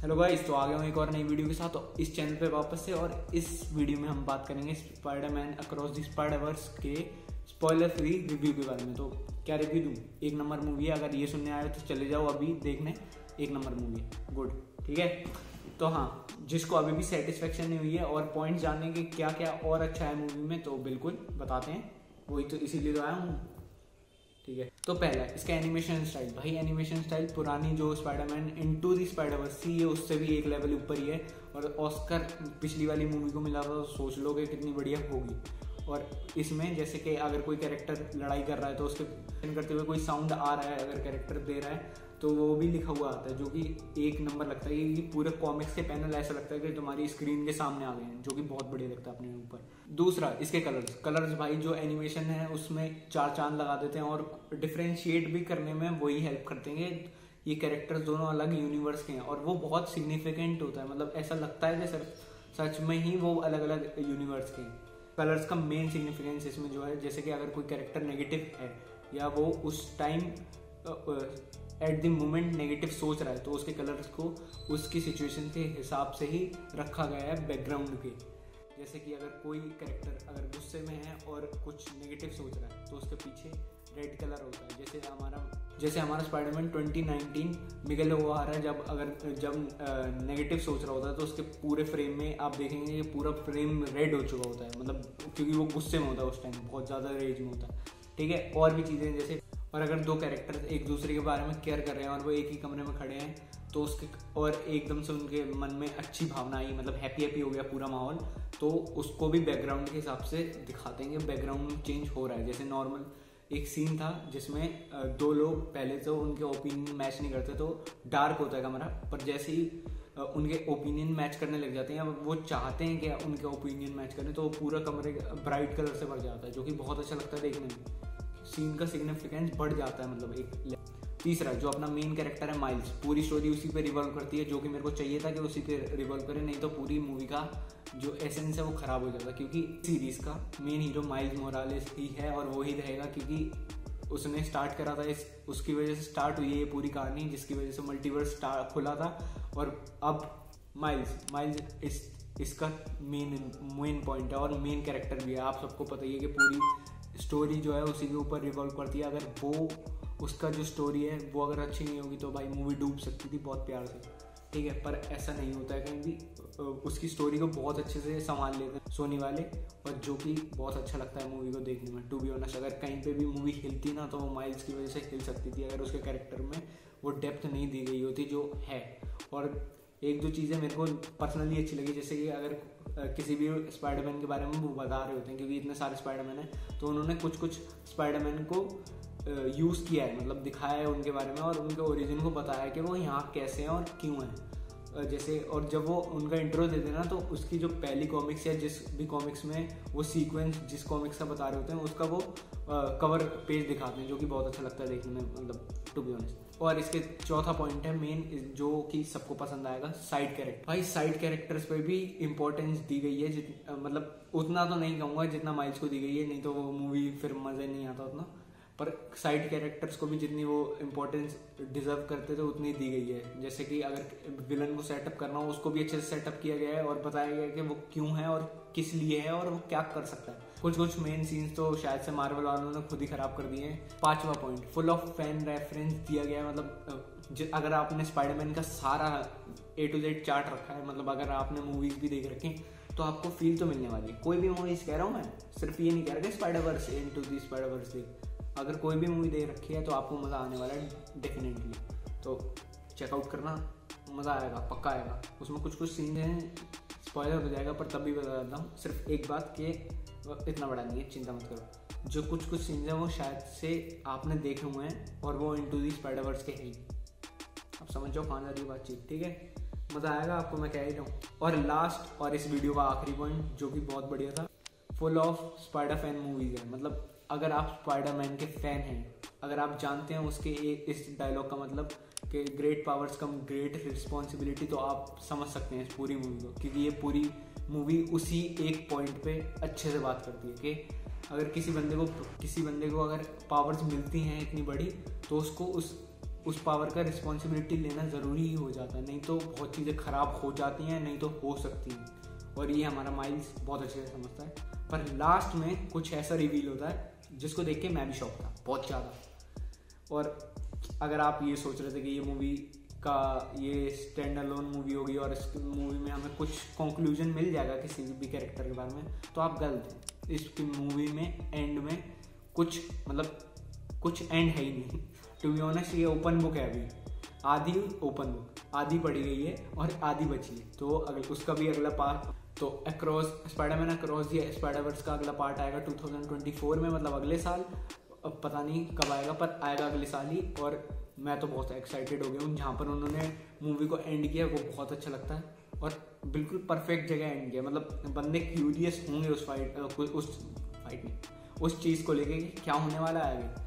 Hello guys, तो आ गया हूँ एक और नई वीडियो के साथ तो इस चैनल पे वापस से। और इस वीडियो में हम बात करेंगे स्पाइडरमैन अक्रॉस द स्पाइडरवर्स के स्पॉइलर फ्री रिव्यू के बारे में। तो क्या रिव्यू दूँ? एक नंबर मूवी है। अगर ये सुनने आए तो चले जाओ अभी देखने, एक नंबर मूवी है, गुड, ठीक है। तो हाँ, जिसको अभी भी सेटिस्फेक्शन नहीं हुई है और पॉइंट जानने के क्या क्या और अच्छा है मूवी में, तो बिल्कुल बताते हैं, वही तो इसीलिए तो आया हूँ, ठीक है। तो पहला इसका एनिमेशन स्टाइल। भाई एनिमेशन स्टाइल पुरानी जो स्पाइडरमैन इनटू द स्पाइडरवर्स थी, ये उससे भी एक लेवल ऊपर ही है। और ऑस्कर पिछली वाली मूवी को मिला था, तो सोच लो कि कितनी बढ़िया होगी। और इसमें जैसे कि अगर कोई कैरेक्टर लड़ाई कर रहा है तो उसके करते हुए कोई साउंड आ रहा है, अगर कैरेक्टर दे रहा है तो वो भी लिखा हुआ आता है, जो कि एक नंबर लगता है। ये पूरे कॉमिक्स के पैनल ऐसा लगता है कि तुम्हारी स्क्रीन के सामने आ गए हैं, जो कि बहुत बढ़िया लगता है अपने ऊपर। दूसरा इसके कलर्स भाई जो एनिमेशन है उसमें चार चांद लगा देते हैं और डिफ्रेंशिएट भी करने में वही हेल्प करते हैं। ये कैरेक्टर्स दोनों अलग यूनिवर्स के हैं और वो बहुत सिग्निफिकेंट होता है, मतलब ऐसा लगता है कि सच में ही वो अलग अलग यूनिवर्स के हैं। कलर्स का मेन सिग्निफिकेंस इसमें जो है, जैसे कि अगर कोई कैरेक्टर नेगेटिव है या वो उस time at the moment negative सोच रहा है, तो उसके कलर्स को उसकी सिचुएशन के हिसाब से ही रखा गया है बैकग्राउंड के। जैसे कि अगर कोई कैरेक्टर अगर गुस्से में है और कुछ नेगेटिव सोच रहा है तो उसके पीछे रेड कलर होता है। जैसे हमारा स्पाइडरमैन 2019 मिगेल ओहारा जब नेगेटिव सोच रहा होता है तो उसके पूरे फ्रेम में आप देखेंगे कि पूरा फ्रेम रेड हो चुका होता है, मतलब क्योंकि वो गुस्से में होता है, उस टाइम बहुत ज़्यादा रेज में होता है, ठीक है। और भी चीज़ें जैसे, और अगर दो कैरेक्टर एक दूसरे के बारे में केयर कर रहे हैं और वो एक ही कमरे में खड़े हैं तो उसके और एकदम से उनके मन में अच्छी भावना आई, मतलब हैप्पी हो गया पूरा माहौल, तो उसको भी बैकग्राउंड के हिसाब से दिखाते हैं कि बैकग्राउंड चेंज हो रहा है। जैसे नॉर्मल एक सीन था जिसमें दो लोग पहले तो उनके ओपिनियन मैच नहीं करते, तो डार्क होता है कमरा, पर जैसे ही उनके ओपिनियन मैच करने लग जाते हैं, अब वो चाहते हैं कि उनके ओपिनियन मैच करें, तो वो पूरा कमरे ब्राइट कलर से भर जाता है, जो कि बहुत अच्छा लगता है देखने में। सीन का सिग्निफिकेंस बढ़ जाता है, मतलब एक। तीसरा जो अपना मेन कैरेक्टर है माइल्स, पूरी स्टोरी उसी पे रिवॉल्व करती है, जो कि मेरे को चाहिए था कि उसी पे रिवॉल्व करे, नहीं तो पूरी मूवी का जो एसेंस है वो खराब हो जाता, क्योंकि सीरीज का मेन हीरो माइल्स मोरालेस ही है और वो ही रहेगा, क्योंकि उसने स्टार्ट करा था, उसकी वजह से स्टार्ट हुई है ये पूरी कहानी, जिसकी वजह से मल्टीवर्स खुला था। और अब माइल्स इसका मेन पॉइंट है और मेन कैरेक्टर भी है। आप सबको पता ही है कि पूरी स्टोरी जो है उसी के ऊपर रिवॉल्व करती है। अगर वो उसका जो स्टोरी है वो अगर अच्छी नहीं होगी तो भाई मूवी डूब सकती थी बहुत प्यार से, ठीक है। पर ऐसा नहीं होता है कहीं भी, उसकी स्टोरी को बहुत अच्छे से संभाल लेते हैं सोनी वाले, और जो कि बहुत अच्छा लगता है मूवी को देखने में। टू बी ऑनेस्ट, अगर कहीं पे भी मूवी हिलती ना तो वो माइल्स की वजह से हिल सकती थी, अगर उसके कैरेक्टर में वो डेप्थ नहीं दी गई होती जो है। और एक दो चीज़ें मेरे को पर्सनली अच्छी लगी, जैसे कि अगर किसी भी स्पाइडरमैन के बारे में वो बता रहे होते हैं, क्योंकि इतने सारे स्पाइडरमैन हैं, तो उन्होंने कुछ स्पाइडरमैन को यूज़ किया है, मतलब दिखाया है उनके बारे में और उनके ओरिजिन को बताया कि वो यहाँ कैसे हैं और क्यों हैं। जैसे, और जब वो उनका इंट्रो देते हैं ना, तो उसकी जो पहली कॉमिक्स या जिस भी कॉमिक्स में वो सीक्वेंस जिस कॉमिक्स का बता रहे होते हैं उसका वो कवर पेज दिखाते हैं, जो कि बहुत अच्छा लगता है देखने में, मतलब टू बी ऑनेस्ट। और इसके चौथा पॉइंट है मेन, जो कि सबको पसंद आएगा, साइड कैरेक्टर। भाई साइड कैरेक्टर्स पे भी इंपॉर्टेंस दी गई है, मतलब उतना तो नहीं कहूँगा जितना माइल्स को दी गई है, नहीं तो वो मूवी फिर मज़े नहीं आता उतना, पर साइड कैरेक्टर्स को भी जितनी वो इम्पोर्टेंस डिजर्व करते थे उतनी दी गई है। जैसे कि अगर विलन को सेटअप करना हो उसको भी अच्छे से सेटअप किया गया है और बताया गया है कि वो क्यों है और किस लिए है और वो क्या कर सकता है। कुछ मेन सीन्स तो शायद से मार्वल वालों ने खुद ही खराब कर दिए हैं। पांचवा point, full of fan reference दिया गया है, मतलब अगर आपने स्पाइडरमैन का सारा A to Z चार्ट रखा है, मतलब अगर आपने मूवीज भी देख रखी तो आपको फील तो मिलने वाली है। कोई भी मूवीज कह रहा हूँ मैं, सिर्फ ये नहीं कह रहा कि स्पाइडरवर्स इनटू द स्पाइडरवर्स देख, अगर कोई भी मूवी देख रखी है तो आपको मज़ा आने वाला है डेफिनेटली, तो चेकआउट करना, मज़ा आएगा, पक्का आएगा। उसमें कुछ सीन हैं स्पॉइलर हो जाएगा, पर तब भी बता देता हूँ सिर्फ एक बात कि इतना बड़ा नहीं है, चिंता मत करो। जो कुछ सीन हैं वो शायद से आपने देखे हुए हैं और वो इनटू द स्पाइडरवर्स के हैं, आप समझ जाओ कहाँ जा रही बातचीत, ठीक है। मज़ा आएगा आपको, मैं कह ही रहा हूँ। और लास्ट और इस वीडियो का आखिरी पॉइंट जो कि बहुत बढ़िया था, full of spider fan movies है। मतलब अगर आप स्पाइडरमैन के फैन हैं, अगर आप जानते हैं उसके इस डायलॉग का मतलब कि great powers come great responsibility, तो आप समझ सकते हैं इस पूरी मूवी को, क्योंकि ये पूरी मूवी उसी एक पॉइंट पे अच्छे से बात करती है कि अगर किसी बंदे को अगर पावर्स मिलती हैं इतनी बड़ी, तो उसको उस पावर का रिस्पॉन्सिबिलिटी लेना ज़रूरी ही हो जाता है, नहीं तो बहुत चीज़ें ख़राब हो जाती हैं, नहीं तो हो सकती हैं। और ये हमारा माइल्स बहुत अच्छे से समझता है। पर लास्ट में कुछ ऐसा रिवील होता है जिसको देख के मैं भी शॉक था बहुत ज़्यादा। और अगर आप ये सोच रहे थे कि ये मूवी का ये स्टैंड अलोन मूवी होगी और इस मूवी में हमें कुछ कंक्लूजन मिल जाएगा किसी भी कैरेक्टर के बारे में, तो आप गलत हैं। इस मूवी में एंड में कुछ एंड है ही नहीं। टू बी ऑनेस्ट ये ओपन बुक है, अभी आधी ओपन बुक, आधी पढ़ी गई है और आधी बची है। तो अगर उसका भी अगला पार्ट, तो across Spiderman across the Spider-Verse का अगला पार्ट आएगा 2024 में, मतलब अगले साल। अब पता नहीं कब आएगा, पर आएगा अगले साल ही। और मैं तो बहुत एक्साइटेड हो गया हूँ। जहाँ पर उन्होंने मूवी को एंड किया वो बहुत अच्छा लगता है और बिल्कुल परफेक्ट जगह एंड किया। मतलब बंदे क्यूरियस होंगे उस चीज़ को लेके कि क्या होने वाला है आगे।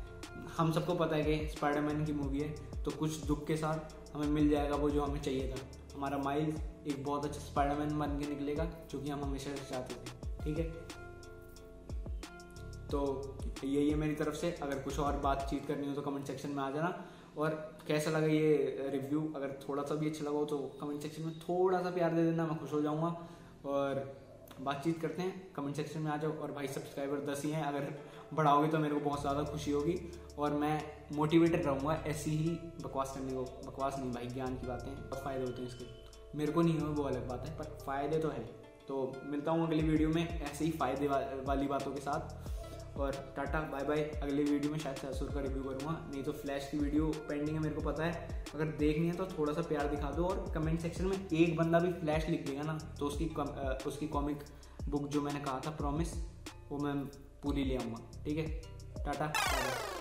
हम सबको पता है कि स्पाइडरमैन की मूवी है, तो कुछ दुख के साथ हमें मिल जाएगा वो जो हमें चाहिए था। हमारा माइल्स एक बहुत अच्छा स्पाइडरमैन बन के निकलेगा, जो कि हम हमेशा से चाहते थे। ठीक है, तो यही है मेरी तरफ से। अगर कुछ और बातचीत करनी हो तो कमेंट सेक्शन में आ जाना। और कैसा लगा ये रिव्यू, अगर थोड़ा सा भी अच्छा लगा हो तो कमेंट सेक्शन में थोड़ा सा प्यार दे देना, मैं खुश हो जाऊँगा। और बातचीत करते हैं, कमेंट सेक्शन में आ जाओ। और भाई सब्सक्राइबर 10 ही हैं, अगर बढ़ाओगे तो मेरे को बहुत ज़्यादा खुशी होगी और मैं मोटिवेटेड रहूँगा ऐसी ही बकवास करने को। बकवास नहीं भाई, ज्ञान की बातें, बहुत फ़ायदे होते हैं इसके। मेरे को नहीं हो वो अलग बात है, पर फ़ायदे तो है। तो मिलता हूँ अगली वीडियो में ऐसे ही फ़ायदे वाली बातों के साथ। और टाटा बाय बाय। अगले वीडियो में शायद से असुर का रिव्यू करूँगा, नहीं तो फ्लैश की वीडियो पेंडिंग है, मेरे को पता है। अगर देखनी है तो थोड़ा सा प्यार दिखा दो। और कमेंट सेक्शन में एक बंदा भी फ्लैश लिख देगा ना, तो उसकी कॉमिक बुक जो मैंने कहा था प्रॉमिस, वो मैं पूरी ले आऊँगा। ठीक है, टाटा बाय बाय।